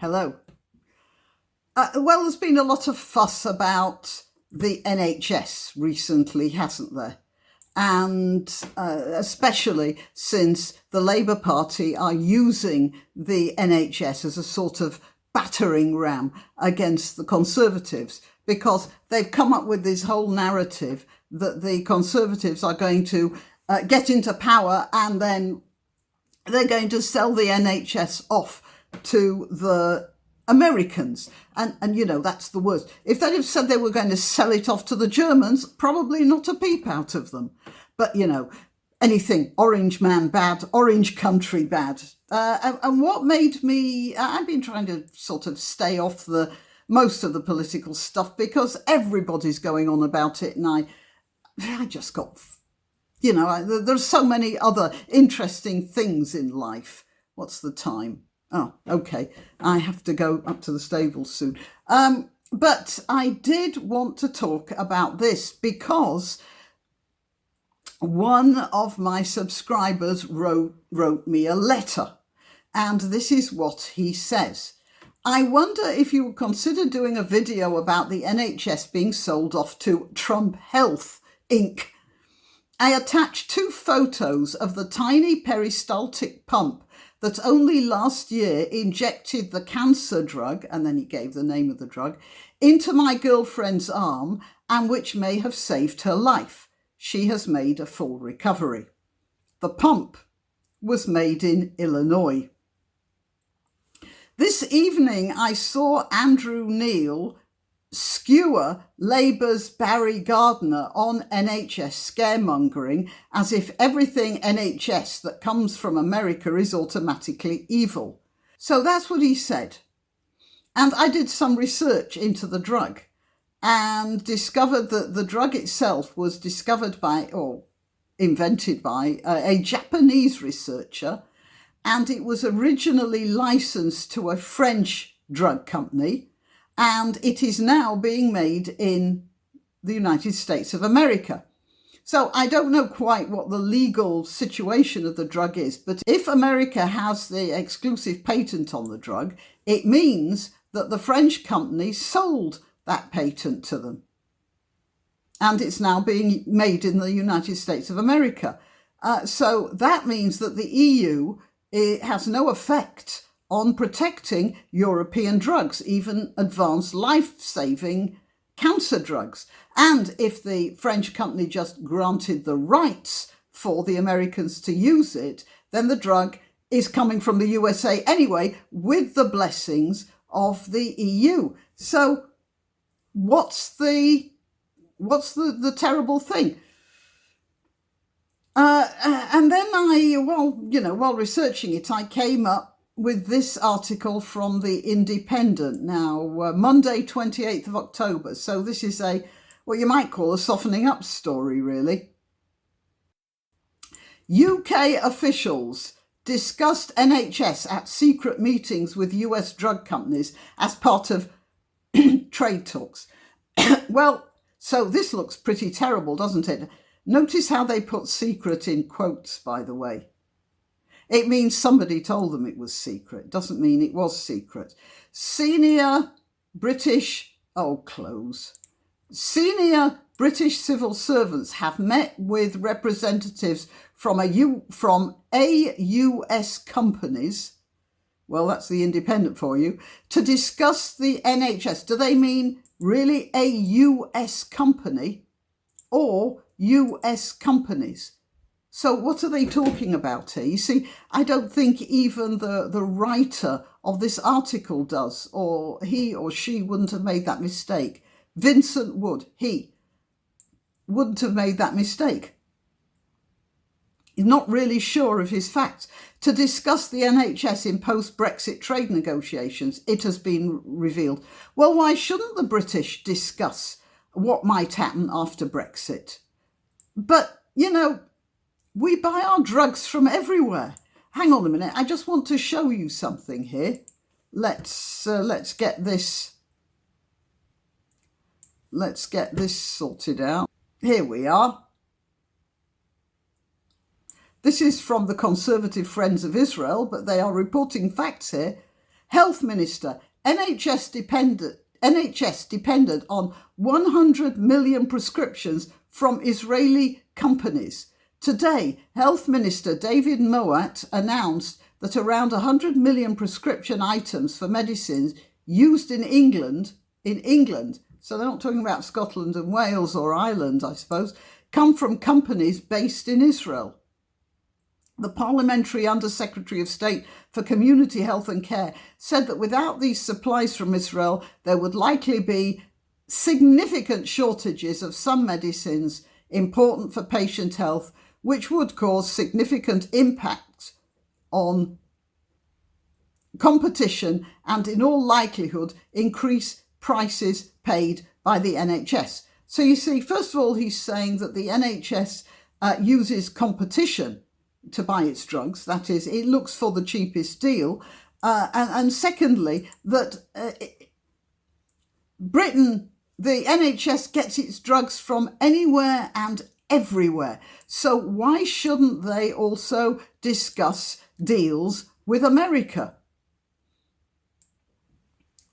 Hello. Well, there's been a lot of fuss about the NHS recently, hasn't there? And especially since the Labour Party are using the NHS as a sort of battering ram against the Conservatives, because they've come up with this whole narrative that the Conservatives are going to get into power and then they're going to sell the NHS off to the Americans. And you know, that's the worst. If they'd have said they were going to sell it off to the Germans, probably not a peep out of them. But, you know, anything orange man bad, orange country bad. And what made me, I've been trying to sort of stay off most of the political stuff because everybody's going on about it. And I just got, you know, there's so many other interesting things in life. What's the time? Oh, okay. I have to go up to the stables soon. But I did want to talk about this because one of my subscribers wrote me a letter, and this is what he says. I wonder if you would consider doing a video about the NHS being sold off to Trump Health, Inc. I attached 2 photos of the tiny peristaltic pump that only last year injected the cancer drug, and then he gave the name of the drug, into my girlfriend's arm and which may have saved her life. She has made a full recovery. The pump was made in Illinois. This evening I saw Andrew Neil skewer Labour's Barry Gardiner on NHS scaremongering as if everything NHS that comes from America is automatically evil. So that's what he said. And I did some research into the drug and discovered that the drug itself was discovered by, or invented by, a Japanese researcher, and it was originally licensed to a French drug company, and it is now being made in the United States of America. So I don't know quite what the legal situation of the drug is, but if America has the exclusive patent on the drug, it means that the French company sold that patent to them. And it's now being made in the United States of America. So that means that the EU has no effect on protecting European drugs, even advanced life-saving cancer drugs. And if the French company just granted the rights for the Americans to use it, then the drug is coming from the USA anyway, with the blessings of the EU. So what's the terrible thing? And then while researching it, I came up with this article from the Independent now, Monday, 28th of October. So this is what you might call a softening up story, really. UK officials discussed NHS at secret meetings with US drug companies as part of trade talks. Well, so this looks pretty terrible, doesn't it? Notice how they put secret in quotes, by the way. It means somebody told them it was secret. Doesn't mean it was secret. Senior British civil servants have met with representatives from US companies, well, that's the Independent for you, to discuss the NHS. Do they mean really a US company or US companies? So what are they talking about here? You see, I don't think even the writer of this article does, or he or she wouldn't have made that mistake. Vincent Wood, he wouldn't have made that mistake. He's not really sure of his facts. To discuss the NHS in post-Brexit trade negotiations, it has been revealed. Well, why shouldn't the British discuss what might happen after Brexit? But, you know, we buy our drugs from everywhere. Hang on a minute. I just want to show you something here. Let's get this. Let's get this sorted out. Here we are. This is from the Conservative Friends of Israel, but they are reporting facts here. Health Minister, NHS depended on 100 million prescriptions from Israeli companies. Today, Health Minister David Moat announced that around 100 million prescription items for medicines used in England, so they're not talking about Scotland and Wales or Ireland, I suppose, come from companies based in Israel. The Parliamentary Under-Secretary of State for Community Health and Care said that without these supplies from Israel, there would likely be significant shortages of some medicines important for patient health, which would cause significant impacts on competition and, in all likelihood, increase prices paid by the NHS. So you see, first of all, he's saying that the NHS uses competition to buy its drugs. That is, it looks for the cheapest deal. And secondly, that Britain, the NHS gets its drugs from anywhere and everywhere. So why shouldn't they also discuss deals with America?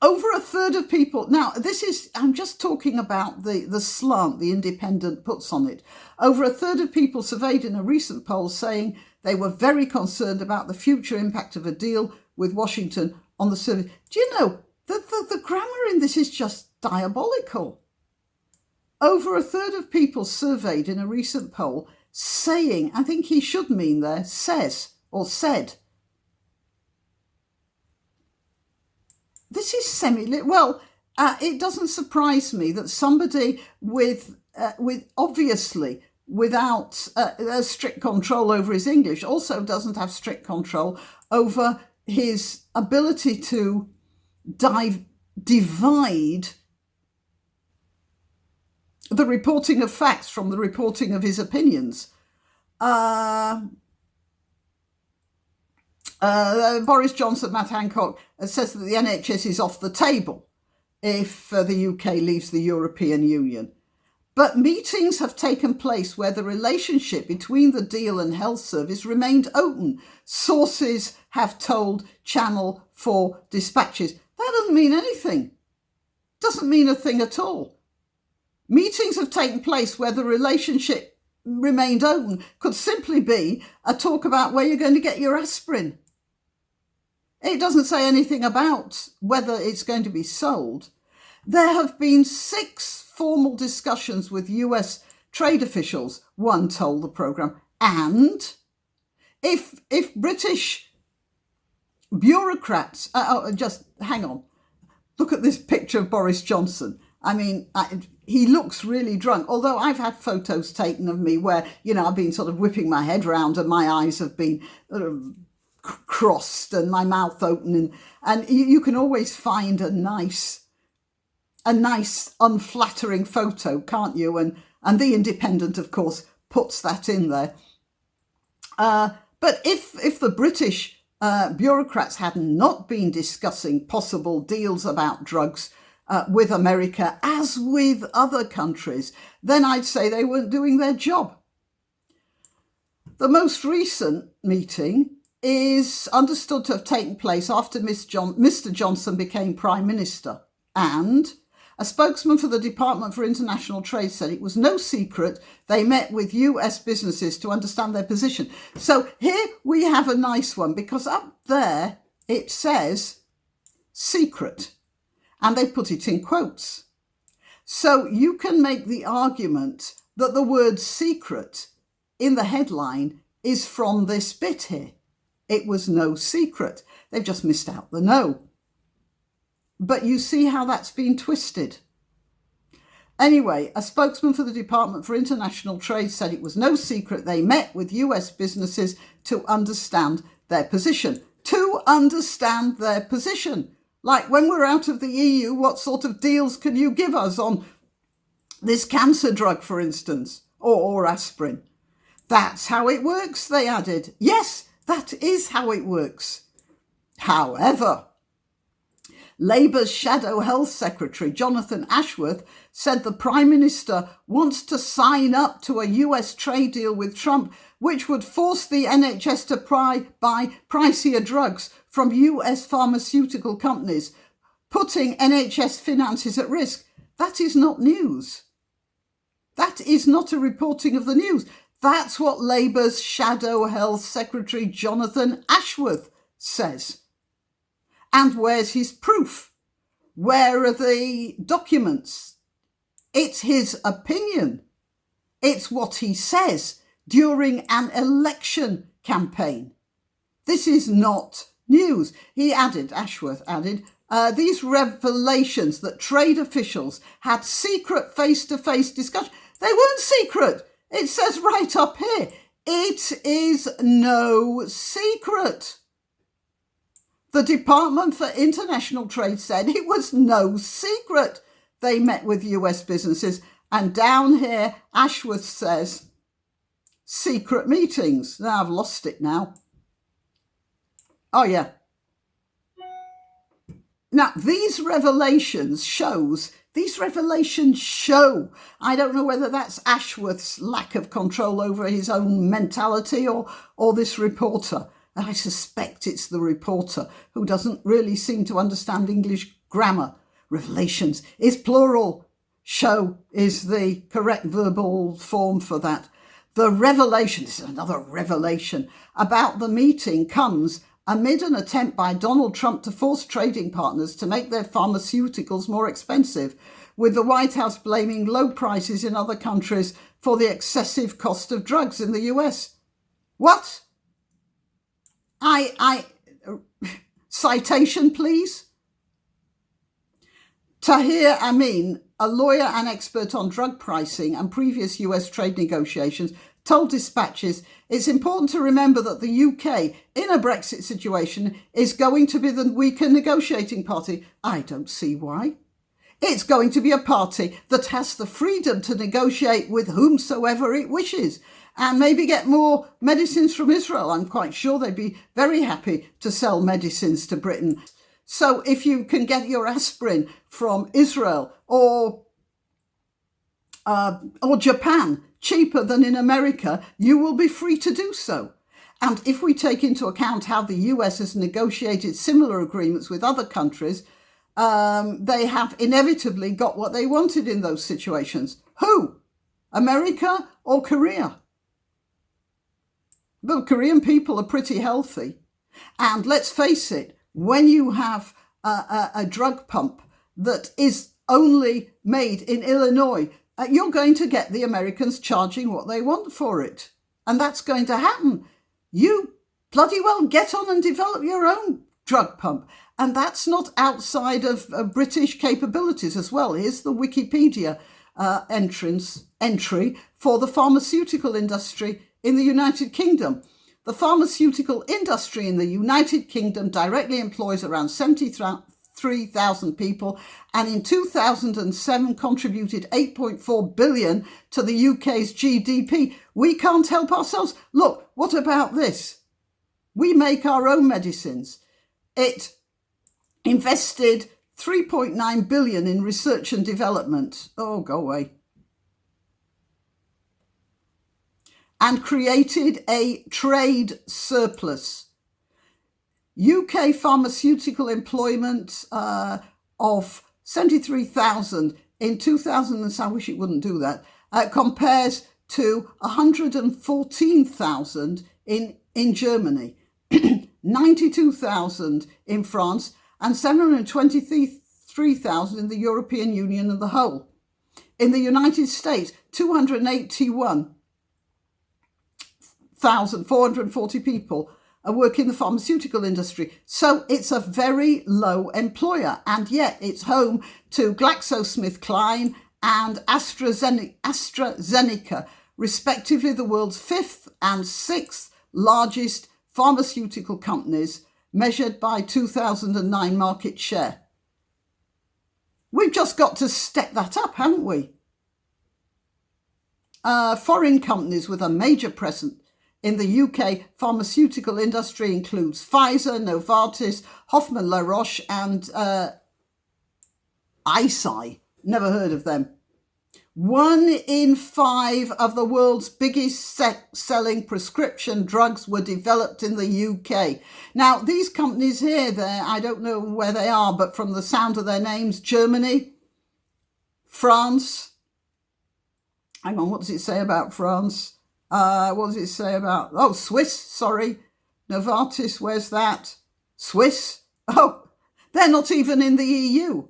Over a third of people, now this is, I'm just talking about the slant the Independent puts on it. Over a third of people surveyed in a recent poll saying they were very concerned about the future impact of a deal with Washington on the service. Do you know, the grammar in this is just diabolical. Over a third of people surveyed in a recent poll saying, I think he should mean there, says or said. This is well, it doesn't surprise me that somebody with obviously without a strict control over his English also doesn't have strict control over his ability to divide the reporting of facts from the reporting of his opinions. Boris Johnson, Matt Hancock, says that the NHS is off the table if the UK leaves the European Union. But meetings have taken place where the relationship between the deal and health service remained open. Sources have told Channel 4 Dispatches. That doesn't mean anything. Doesn't mean a thing at all. Meetings have taken place where the relationship remained open could simply be a talk about where you're going to get your aspirin. It doesn't say anything about whether it's going to be sold. There have been 6 formal discussions with US trade officials, one told the programme. And if British bureaucrats, just hang on, look at this picture of Boris Johnson. I mean, he looks really drunk, although I've had photos taken of me where, you know, I've been sort of whipping my head round and my eyes have been crossed and my mouth open. And you can always find a nice unflattering photo, can't you? And the Independent, of course, puts that in there. But if the British bureaucrats had not been discussing possible deals about drugs with America, as with other countries, then I'd say they weren't doing their job. The most recent meeting is understood to have taken place after Mr. Johnson became Prime Minister. And a spokesman for the Department for International Trade said it was no secret they met with US businesses to understand their position. So here we have a nice one, because up there it says secret. And they put it in quotes. So you can make the argument that the word secret in the headline is from this bit here. It was no secret. They've just missed out the no. But you see how that's been twisted. Anyway, a spokesman for the Department for International Trade said it was no secret they met with US businesses to understand their position. To understand their position. Like, when we're out of the EU, what sort of deals can you give us on this cancer drug, for instance, or aspirin? That's how it works, they added. Yes, that is how it works. However, Labour's Shadow Health Secretary, Jonathan Ashworth, said the Prime Minister wants to sign up to a US trade deal with Trump, which would force the NHS to buy pricier drugs from US pharmaceutical companies, putting NHS finances at risk. That is not news. That is not a reporting of the news. That's what Labour's Shadow Health Secretary, Jonathan Ashworth, says. And where's his proof? Where are the documents? It's his opinion. It's what he says during an election campaign. This is not news. Ashworth added, these revelations that trade officials had secret face-to-face discussions, they weren't secret. It says right up here, it is no secret. The Department for International Trade said it was no secret they met with US businesses. And down here, Ashworth says, secret meetings. Now I've lost it now. Oh, yeah. Now, these revelations show, I don't know whether that's Ashworth's lack of control over his own mentality or this reporter. I suspect it's the reporter who doesn't really seem to understand English grammar. Revelations is plural. Show is the correct verbal form for that. The revelation, this is another revelation, about the meeting comes amid an attempt by Donald Trump to force trading partners to make their pharmaceuticals more expensive, with the White House blaming low prices in other countries for the excessive cost of drugs in the US. What? Citation, please. Tahir Amin, a lawyer and expert on drug pricing and previous US trade negotiations, told Dispatches it's important to remember that the UK, in a Brexit situation, is going to be the weaker negotiating party. I don't see why. It's going to be a party that has the freedom to negotiate with whomsoever it wishes and maybe get more medicines from Israel. I'm quite sure they'd be very happy to sell medicines to Britain. So if you can get your aspirin from Israel or Japan cheaper than in America, you will be free to do so. And if we take into account how the US has negotiated similar agreements with other countries, they have inevitably got what they wanted in those situations. Who? America or Korea? The Korean people are pretty healthy. And let's face it, when you have a drug pump that is only made in Illinois, you're going to get the Americans charging what they want for it. And that's going to happen. You bloody well get on and develop your own drug pump. And that's not outside of British capabilities as well. Here's the Wikipedia entry for the pharmaceutical industry in the United Kingdom. The pharmaceutical industry in the United Kingdom directly employs around 73,000 people and in 2007 contributed 8.4 billion to the UK's GDP. We can't help ourselves. Look, what about this? We make our own medicines. It invested 3.9 billion in research and development. Oh, go away. And created a trade surplus. UK pharmaceutical employment of 73,000 in 2000, I wish it wouldn't do that, compares to 114,000 in Germany, 92,000 in France, and 723,000 in the European Union as a whole. In the United States, 281,440 people work in the pharmaceutical industry. So it's a very low employer, and yet it's home to GlaxoSmithKline and AstraZeneca, respectively the world's fifth and sixth largest pharmaceutical companies, measured by 2009 market share. We've just got to step that up, haven't we? Foreign companies with a major presence in the UK pharmaceutical industry includes Pfizer, Novartis, Hoffmann La Roche and Eisai, never heard of them. 1 in 5 of the world's biggest selling prescription drugs were developed in the UK. Now, these companies here, I don't know where they are, but from the sound of their names, Germany, France. Hang on, what does it say about France? What does it say about... Swiss, sorry. Novartis, where's that? Swiss? Oh, they're not even in the EU.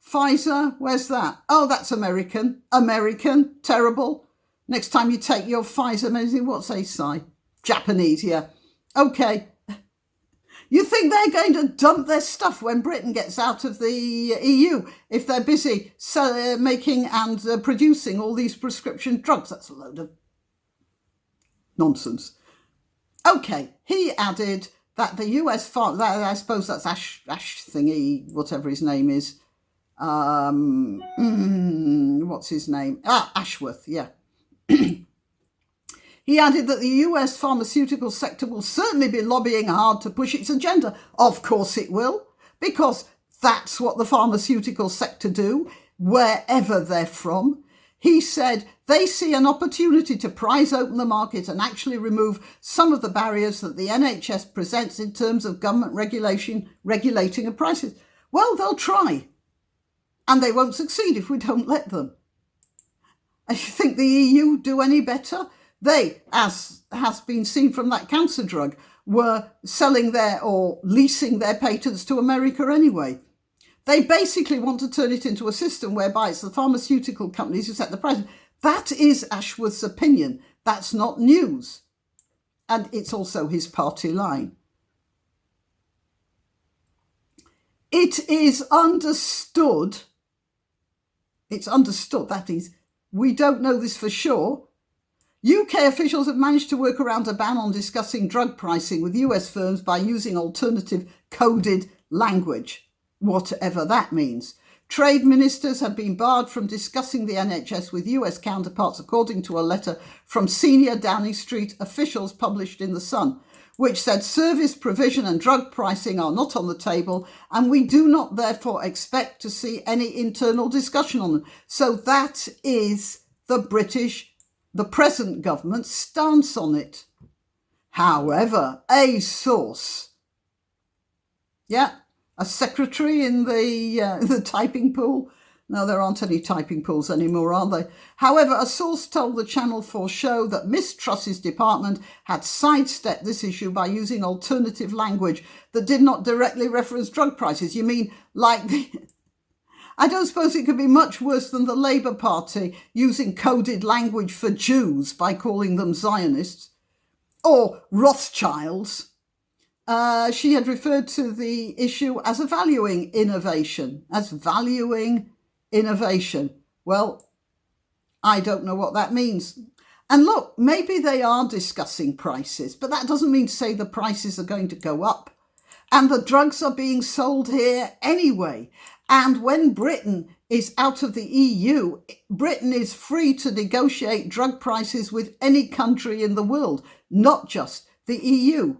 Pfizer, where's that? Oh, that's American. American, terrible. Next time you take your Pfizer medicine, what's Eisai? Japanese, yeah. Okay. You think they're going to dump their stuff when Britain gets out of the EU if they're busy making and producing all these prescription drugs? That's a load of nonsense. Okay, he added that the US farm, I suppose that's Ash thingy, whatever his name is. What's his name? Ashworth, yeah. He added that the US pharmaceutical sector will certainly be lobbying hard to push its agenda. Of course it will, because that's what the pharmaceutical sector do, wherever they're from. He said they see an opportunity to prise open the market and actually remove some of the barriers that the NHS presents in terms of government regulating of prices. Well, they'll try. And they won't succeed if we don't let them. And you think the EU do any better? They, as has been seen from that cancer drug, were selling or leasing their patents to America anyway. They basically want to turn it into a system whereby it's the pharmaceutical companies who set the price. That is Ashworth's opinion. That's not news. And it's also his party line. It is understood, that is, we don't know this for sure. UK officials have managed to work around a ban on discussing drug pricing with US firms by using alternative coded language, whatever that means. Trade ministers have been barred from discussing the NHS with US counterparts, according to a letter from senior Downing Street officials published in The Sun, which said service provision and drug pricing are not on the table, and we do not therefore expect to see any internal discussion on them. So that is the present government's stance on it. However, a source, a secretary in the typing pool. No, there aren't any typing pools anymore, are they? However, a source told the Channel 4 show that Miss Truss's department had sidestepped this issue by using alternative language that did not directly reference drug prices. You mean like I don't suppose it could be much worse than the Labour Party using coded language for Jews by calling them Zionists or Rothschilds. She had referred to the issue as valuing innovation. Well, I don't know what that means. And look, maybe they are discussing prices, but that doesn't mean to say the prices are going to go up. And the drugs are being sold here anyway. And when Britain is out of the EU, Britain is free to negotiate drug prices with any country in the world, not just the EU.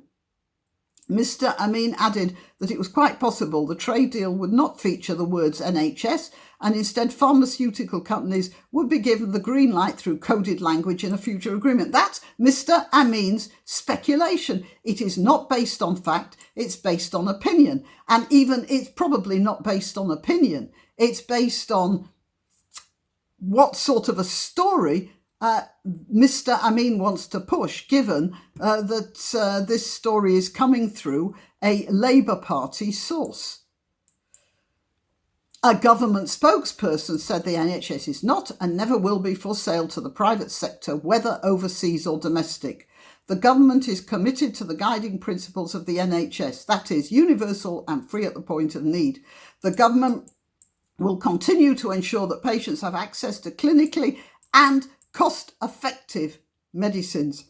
Mr. Amin added that it was quite possible the trade deal would not feature the words NHS, and instead pharmaceutical companies would be given the green light through coded language in a future agreement. That's Mr. Amin's speculation. It is not based on fact, it's based on opinion. And even it's probably not based on opinion. It's based on what sort of a story Mr. Amin wants to push, given that this story is coming through a Labour Party source. A government spokesperson said the NHS is not and never will be for sale to the private sector, whether overseas or domestic. The government is committed to the guiding principles of the NHS, that is, universal and free at the point of need. The government will continue to ensure that patients have access to clinically and cost-effective medicines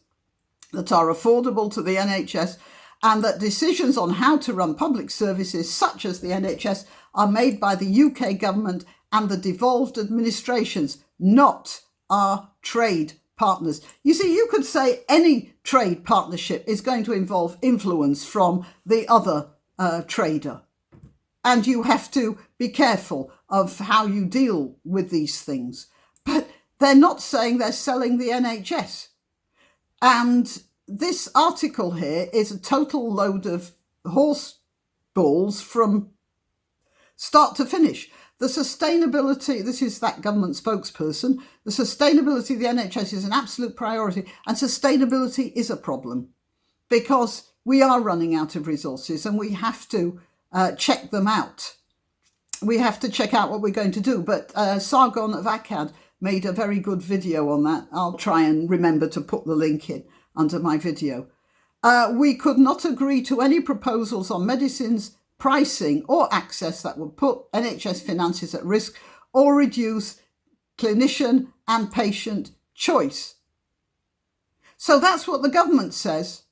that are affordable to the NHS, and that decisions on how to run public services such as the NHS are made by the UK government and the devolved administrations, not our trade partners. You see, you could say any trade partnership is going to involve influence from the other trader. And you have to be careful of how you deal with these things. But they're not saying they're selling the NHS. And this article here is a total load of horse balls from start to finish. The sustainability, this is that government spokesperson, the sustainability of the NHS is an absolute priority, and sustainability is a problem because we are running out of resources and we have to check them out. We have to check out what we're going to do. But Sargon of Akkad made a very good video on that. I'll try and remember to put the link in under my video. We could not agree to any proposals on medicines, pricing or access that would put NHS finances at risk or reduce clinician and patient choice. So that's what the government says.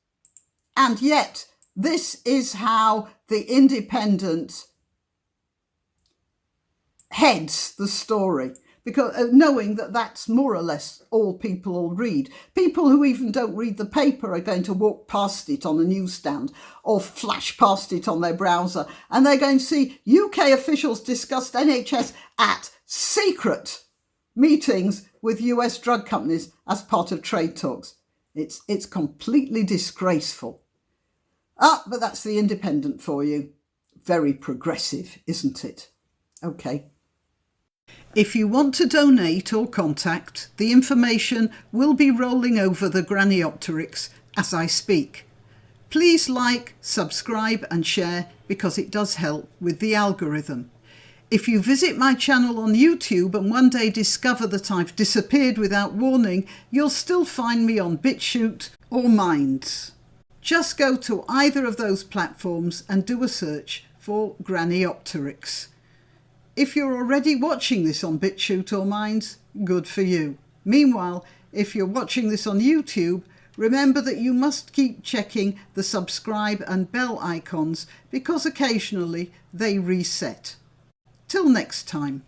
And yet this is how the Independent heads the story, because knowing that that's more or less all people will read. People who even don't read the paper are going to walk past it on a newsstand or flash past it on their browser, and they're going to see UK officials discussed NHS at secret meetings with US drug companies as part of trade talks. It's completely disgraceful. But that's the Independent for you. Very progressive, isn't it? Okay. If you want to donate or contact, the information will be rolling over the Graniopteryx as I speak. Please like, subscribe and share because it does help with the algorithm. If you visit my channel on YouTube and one day discover that I've disappeared without warning, you'll still find me on BitChute or Minds. Just go to either of those platforms and do a search for Graniopteryx. If you're already watching this on BitChute or Minds, good for you. Meanwhile, if you're watching this on YouTube, remember that you must keep checking the subscribe and bell icons because occasionally they reset. Till next time.